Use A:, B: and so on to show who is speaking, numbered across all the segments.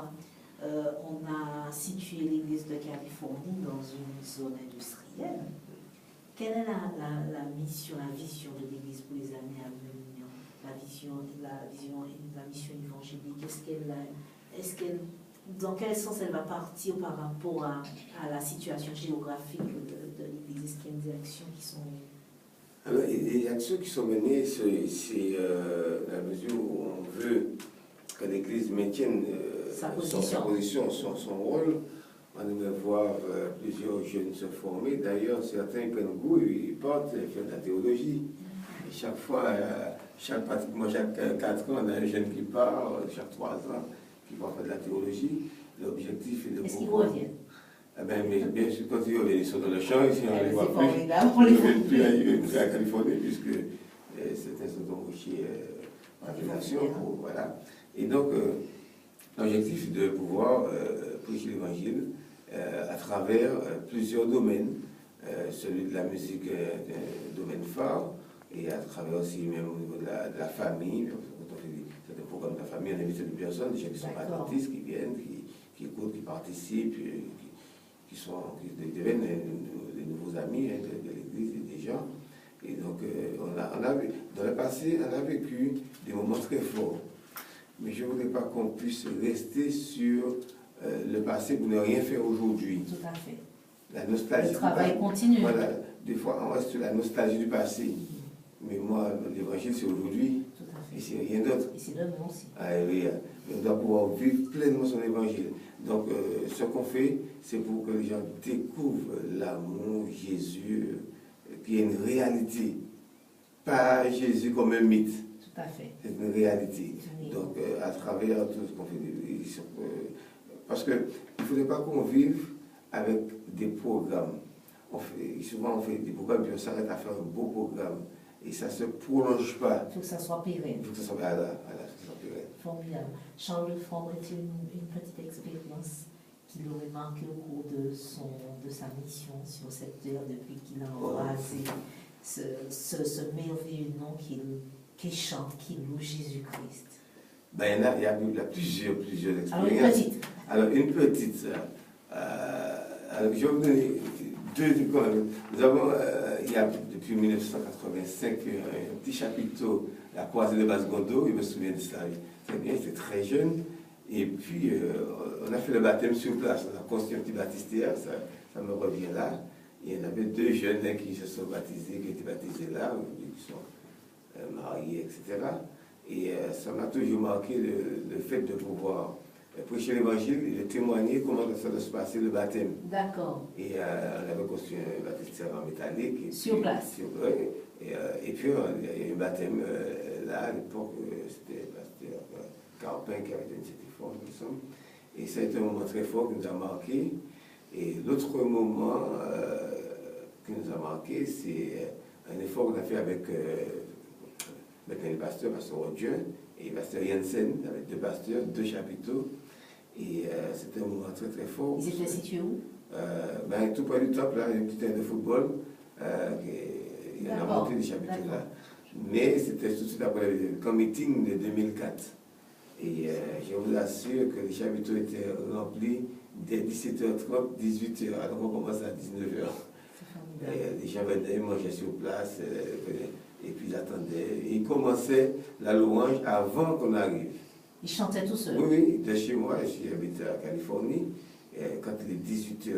A: fois, on a situé l'église de Californie dans une zone industrielle. Quelle est la mission, la vision de l'église pour les années à venir? La vision et la mission évangélique, dans quel sens elle va partir par rapport à la situation géographique de l'église? Est-ce qu'il y a des actions qui sont...
B: Alors, les actions qui sont menées, c'est la mesure où on veut que l'Église maintienne sa position, son rôle. On aimerait voir plusieurs jeunes se former. D'ailleurs, certains prennent goût, ils partent faire de la théologie. Et chaque fois, pratiquement chaque 4 ans, on a un jeune qui part, chaque 3 ans, qui va faire de la théologie. L'objectif est de
A: Est-ce qu'ils reviennent?
B: Mais bien sûr, quand ils reviennent, ils sont dans le champ, ici on ne les voit plus.
A: Ils
B: ne plus à Californie, puisque certains sont embauchés en nation. Voilà. Et donc, l'objectif est de pouvoir prêcher l'évangile à travers plusieurs domaines. Celui de la musique est un domaine phare, et à travers aussi même au niveau de la famille. Quand on fait certains programmes de la famille, on invite des personnes, des gens qui sont adventistes, qui viennent, qui écoutent, qui participent, qui deviennent des nouveaux amis de l'Église et des gens. Et donc, dans le passé, on a vécu des moments très forts. Mais je ne voudrais pas qu'on puisse rester sur le passé pour ne rien faire aujourd'hui.
A: Tout à fait.
B: La nostalgie.
A: Le travail continue.
B: Voilà, des fois, on reste sur la nostalgie du passé. Mais moi, l'évangile, c'est aujourd'hui. Et c'est rien d'autre.
A: Et c'est demain aussi.
B: Alléluia. On doit pouvoir vivre pleinement son évangile. Donc, ce qu'on fait, c'est pour que les gens découvrent l'amour, Jésus, qui est une réalité. Pas Jésus comme un mythe.
A: Tout à fait.
B: C'est une réalité. Donc, à travers tout ce qu'on fait, parce qu'il ne faudrait pas qu'on vive avec des programmes. Souvent, on fait des programmes, puis on s'arrête à faire un beau programme. Et ça ne se prolonge pas.
A: Il faut que ça soit pérenne.
B: Il faut que ça soit pérenne.
A: Formidable. Charles Lefranc aurait-il une petite expérience qu'il aurait marqué au cours de sa mission sur cette terre depuis qu'il a embrassé ce merveilleux nom qu'il chante, qu'il loue Jésus-Christ?
B: Ben, il y a plusieurs expériences. Alors, une petite. Alors, je vais vous donner deux. Nous avons, il y a depuis 1985, un petit chapiteau, la croisée de Basse-Gondo, je me souviens de ça. Très bien, j'étais très jeune. Et puis, on a fait le baptême sur place. On a construit un petit baptistère, ça me revient là. Et il y en avait 2 jeunes là, qui se sont baptisés, qui étaient baptisés là, qui sont mariés, etc. Et ça m'a toujours marqué le fait de pouvoir prêcher l'évangile et de témoigner comment ça doit se passer le baptême.
A: D'accord.
B: Et on avait construit un baptistère en métallique.
A: Sur place.
B: Et puis il y a eu un baptême là, à l'époque, c'était le pasteur Carpin qui avait donné cette effort, nous sommes. Et ça a été un moment très fort qui nous a marqué. Et l'autre moment qui nous a marqué, c'est un effort qu'on a fait avec les pasteurs, pasteur Rodien et pasteur Jensen, avec 2 pasteurs, 2 chapiteaux. Et c'était un moment très très fort.
A: Ils étaient situés où?
B: Tout près du top, là, il y a un petit terrain de football. Il y a la montée des chapiteaux là. Mais c'était tout de suite après le meeting de 2004. Et je vous assure que les chapiteaux étaient remplis dès 17h30, 18h. Alors on commence à 19h. Les gens venaient manger sur place, et puis ils attendaient. Et ils commençaient la louange avant qu'on arrive.
A: Ils chantaient tout seuls?
B: Oui, de chez moi, j'habite à Californie. Et quand il est 18h10,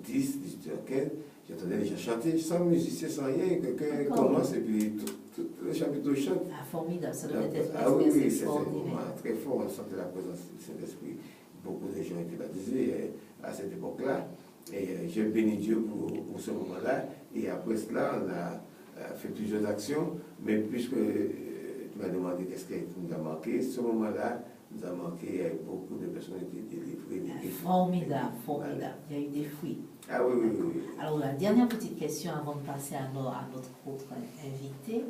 B: 18h15, j'entendais les gens chanter sans musicien, sans rien. Quelqu'un commence et puis tout le chapiteau chante.
A: Ah, formidable, ça doit être
B: oui, c'est très fort, on sentait la présence du Saint-Esprit. Beaucoup de gens étaient baptisés à cette époque-là. Et je bénis Dieu pour ce moment-là. Et après cela, on a fait plusieurs actions. Mais puisque tu m'as demandé qu'est-ce qui nous a marqué, ce moment-là nous a marqué. Beaucoup de personnes étaient délivrées.
A: Formidable, formidable. Il y a eu des fruits.
B: Ah oui.
A: Alors, la dernière petite question avant de passer à notre autre invité.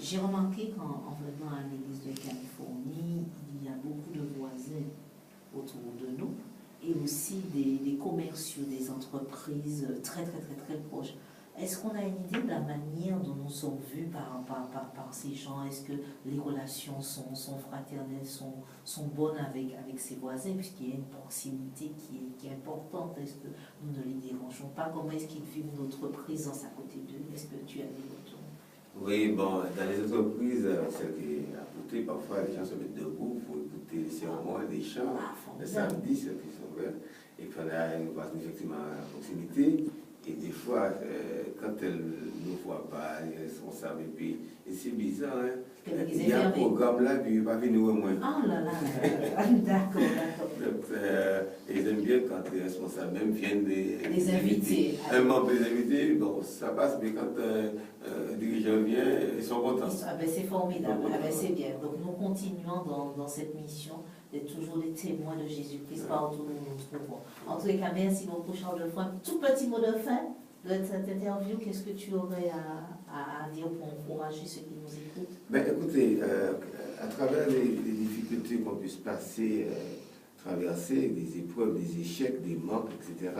A: J'ai remarqué qu'en venant à l'église de Californie, il y a beaucoup de voisins autour de nous et aussi des commerciaux, des entreprises très proches. Est-ce qu'on a une idée de la manière dont nous sommes vus par ces gens? Est-ce que les relations sont fraternelles, sont bonnes avec ses voisins, puisqu'il y a une proximité qui est importante? Est-ce que nous ne les dérangeons pas? Comment est-ce qu'ils vivent notre présence à côté d'eux? Est-ce que tu as des retours?
B: Oui, bon, dans les entreprises, celles qui est à côté, parfois les gens se mettent debout pour écouter les sermons, les chants, le samedi, ceux qui sont ouverts. Et puis on a une voisine effectivement à proximité. Et des fois, quand elles ne voient pas les responsables, et puis c'est bizarre, hein? Il y a un programme là, puis il va venir au moins.
A: Ah là là, d'accord.
B: Donc, ils aiment bien quand les responsables même viennent les
A: inviter.
B: Un membre les invités, bon, ça passe, mais quand un dirigeant vient, ils sont contents.
A: Ah ben c'est formidable, ah ben c'est bien. Donc nous continuons dans cette mission d'être toujours des témoins de Jésus-Christ partout où nous nous trouvons. En tous les cas, merci beaucoup Charles-François. Tout petit mot de fin de cette interview, qu'est-ce que tu aurais à dire pour encourager ceux qui nous écoutent?
B: Ben, écoutez, à travers les difficultés qu'on puisse passer, traverser, des épreuves, des échecs, des manques, etc.,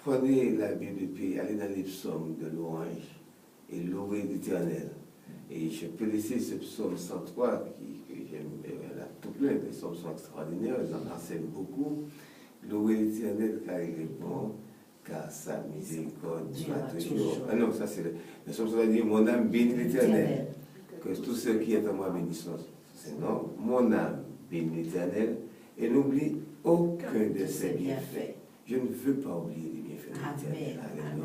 B: prenez la Bible et puis allez dans les psaumes de louange et louez l'Éternel. Et je peux laisser ce psaume 103 que j'aime, il y en a tout plein, les psaumes sont extraordinaires, ils en enseignent beaucoup. Louez l'Éternel car il est bon, car sa miséricorde durera toujours. Ah non, ça c'est le psaume 103 dit, mon âme bénit l'Éternel, que tous ceux qui est en moi bénissent. C'est non, mon âme bénit l'Éternel et n'oublie aucun de ses bienfaits. Je ne veux pas oublier les bienfaits de l'Éternel.
A: Amen.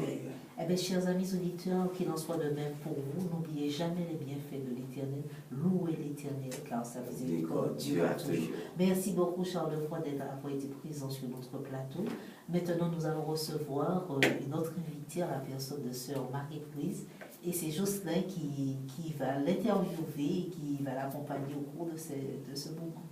A: Eh bien, chers amis auditeurs, qu'il en soit de même pour vous, n'oubliez jamais les bienfaits de l'Éternel. Louez l'Éternel, car sa miséricorde durera toujours. Merci beaucoup, Charles-François, d'avoir été présent sur notre plateau. Maintenant, nous allons recevoir une autre invitée à la personne de sœur Marie-Louise. Et c'est Jocelyn qui va l'interviewer et qui va l'accompagner au cours de ce moment.